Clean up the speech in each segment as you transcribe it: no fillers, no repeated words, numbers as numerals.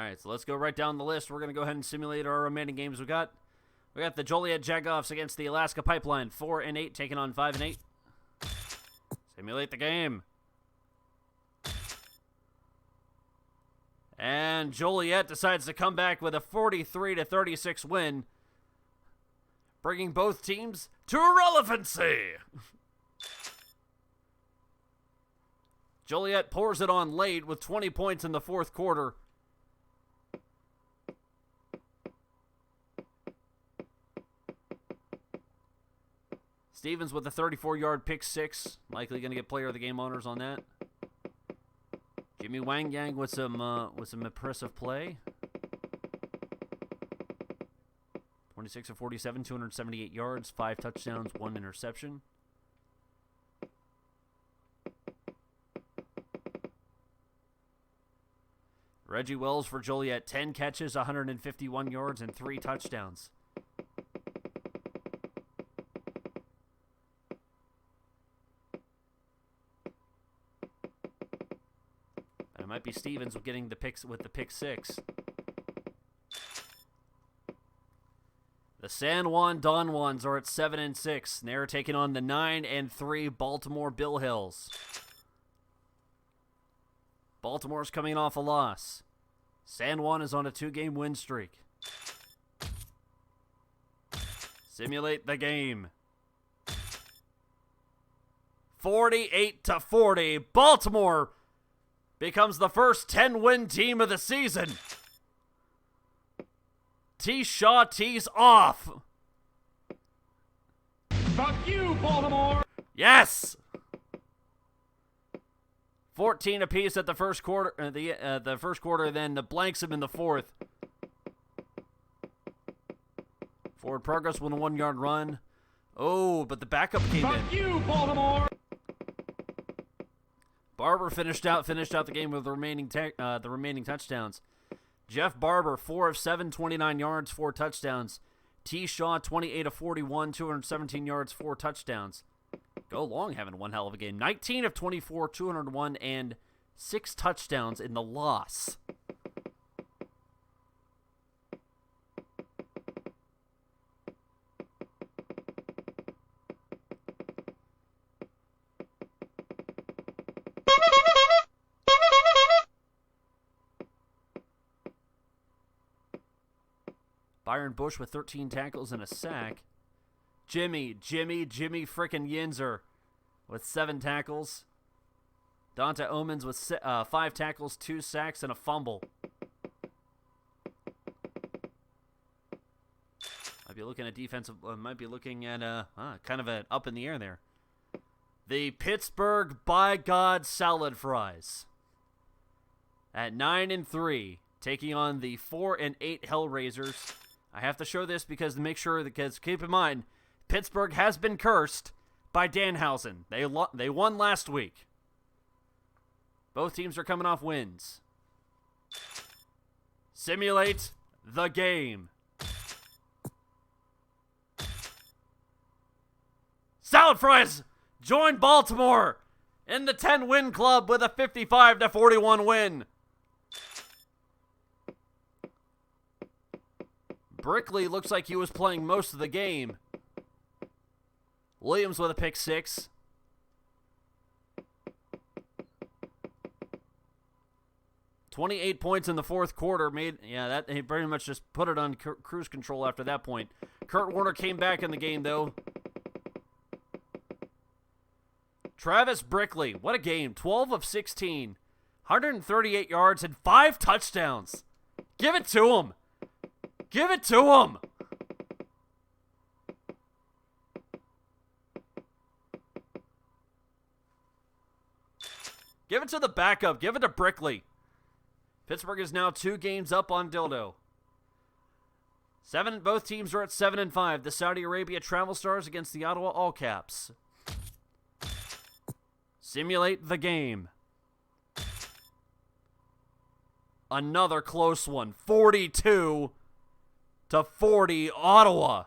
right, so let's go right down the list. We're going to go ahead and simulate our remaining games we got. We got the Joliet Jagoffs against the Alaska Pipeline, 4-8, taking on 5-8. Simulate the game. And Joliet decides to come back with a 43-36 win, bringing both teams to irrelevancy. Joliet pours it on late with 20 points in the fourth quarter. Stevens with a 34-yard pick six. Likely going to get player of the game honors on that. Jimmy Wang Yang with some impressive play. 26 of 47, 278 yards, 5 touchdowns, 1 interception. Reggie Wells for Joliet, 10 catches, 151 yards, and 3 touchdowns. And it might be Stevens getting the picks with the pick six. The San Juan Don Juans are at 7-6. And they're taking on the 9-3 Baltimore Bill Hills. Baltimore's coming off a loss. San Juan is on a 2-game win streak. Simulate the game. 48-40. Baltimore becomes the first 10-win team of the season. T. Shaw tees off. Fuck you, Baltimore! Yes! 14 apiece at the first quarter. The first quarter, then the blanks him in the fourth. Forward progress with a 1-yard run. Oh, but the backup came in. Fuck you, Baltimore! Barber finished out the game with the remaining touchdowns. Jeff Barber, 4 of 7, 29 yards, 4 touchdowns. T. Shaw, 28 of 41, 217 yards, 4 touchdowns. Go Long having one hell of a game. 19 of 24, 201, and 6 touchdowns in the loss. Byron Bush with 13 tackles and a sack. Jimmy frickin' Yinzer with 7 tackles. Donta Omens with 5 tackles, 2 sacks, and a fumble. Might be looking at defensive. Might be looking at kind of an up in the air there. The Pittsburgh by God Salad Fries at 9-3, taking on the 4-8 Hellraisers. I have to show this because keep in mind, Pittsburgh has been cursed by Danhausen. They won last week. Both teams are coming off wins. Simulate the game. Salad Fries join Baltimore in the 10-win club with a 55-41 win. Brickley looks like he was playing most of the game. Williams with a pick six. $28 points in the fourth quarter. He pretty much just put it on cruise control after that point. Kurt Warner came back in the game, though. Travis Brickley, what a game. 12 of 16. 138 yards and 5 touchdowns. Give it to him. Give it to him! Give it to the backup. Give it to Brickley. Pittsburgh is now 2 games up on Dildo. Both teams are at 7-5. The Saudi Arabia Travel Stars against the Ottawa All Caps. Simulate the game. Another close one. 42-40 Ottawa.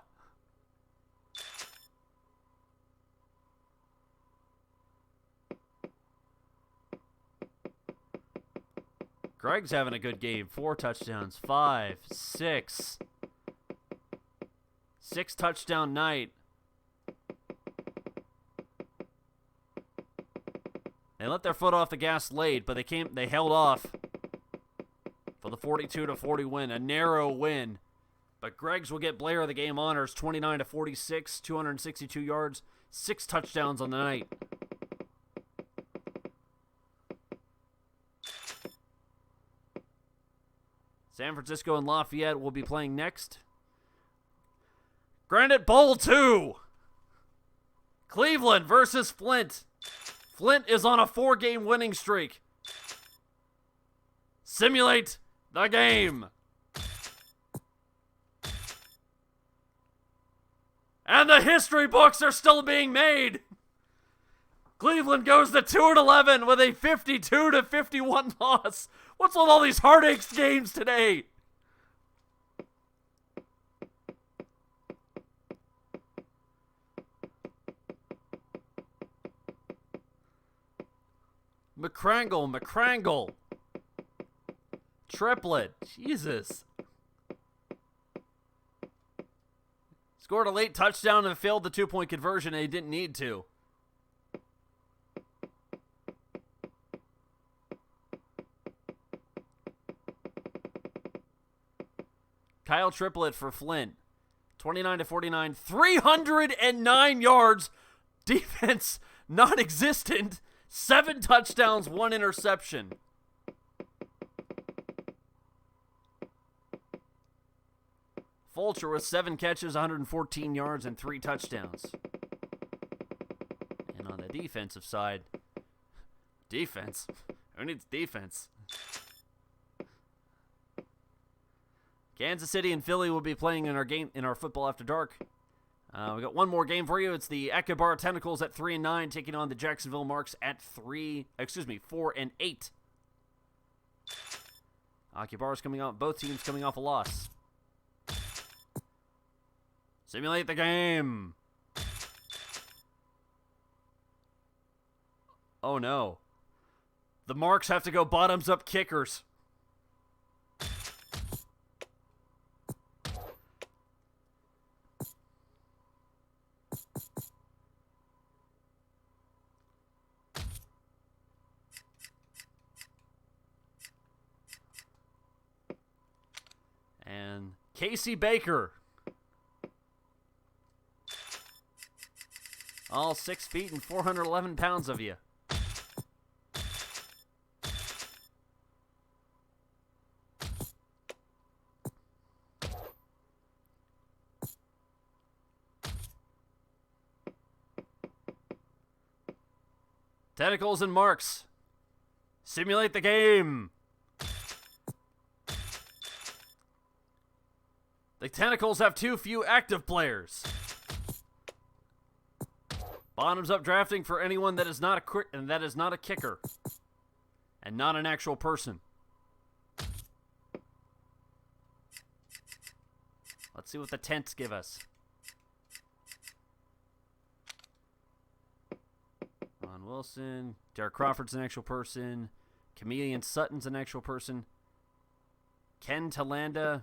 Greg's having a good game. 4 touchdowns. 5, 6. 6 touchdown night. They let their foot off the gas late, but they held off for the 42-40 win. A narrow win. But Greg's will get Blair of the game honors, 29-46, 262 yards, 6 touchdowns on the night. San Francisco and Lafayette will be playing next. Granite Bowl 2. Cleveland versus Flint. Flint is on a 4-game winning streak. Simulate the game. And the history books are still being made. Cleveland goes to 2-11 with a 52-51 loss. What's with all these heartaches games today? McCrangle. Triplet. Jesus. Scored a late touchdown and failed the 2-point conversion, and he didn't need to. Kyle Triplett for Flint. 29-49. 309 yards. Defense non-existent. 7 touchdowns, 1 interception. Fulcher with 7 catches, 114 yards, and 3 touchdowns. And on the defensive side, defense? Who needs defense? Kansas City and Philly will be playing in our football after dark. We got one more game for you. It's the Akibar Tentacles at 3-9, taking on the Jacksonville Marks at 4-8. Akibar's coming off. Both teams coming off a loss. Simulate the game. Oh no. The Marks have to go bottoms up kickers. And Casey Baker. All 6 feet and 411 pounds of you. Tentacles and Marks. Simulate the game. The Tentacles have too few active players. Bottoms up drafting for anyone that is not a kicker and not an actual person. Let's see what the tents give us. Ron Wilson, Derek Crawford's an actual person. Chameleon Sutton's an actual person. Ken Talanda.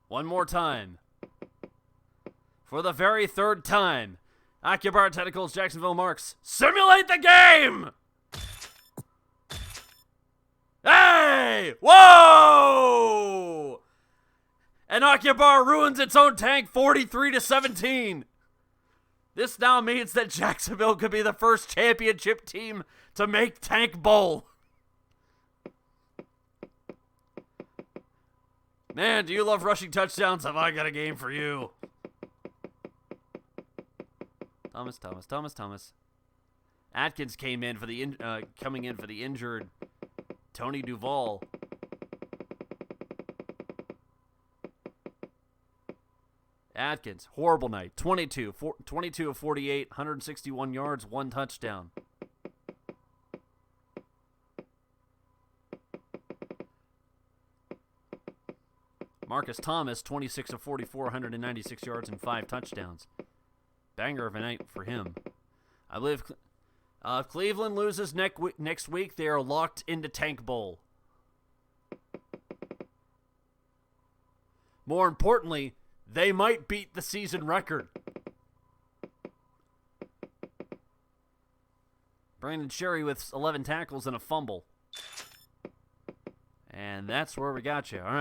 One more time. For the very 3rd time, Akibar Tentacles, Jacksonville Marks, simulate the game! Hey! Whoa! And Akibar ruins its own tank 43-17. This now means that Jacksonville could be the first championship team to make Tank Bowl. Man, do you love rushing touchdowns? Have I got a game for you? Thomas. Atkins came in for coming in for the injured Tony Duvall. Atkins, horrible night. 22 of 48, 161 yards, 1 touchdown. Marcus Thomas, 26 of 44, 196 yards, and 5 touchdowns. Banger of a night for him. I believe if Cleveland loses next week, they are locked into Tank Bowl. More importantly, they might beat the season record. Brandon Sherry with 11 tackles and a fumble. And that's where we got you. All right.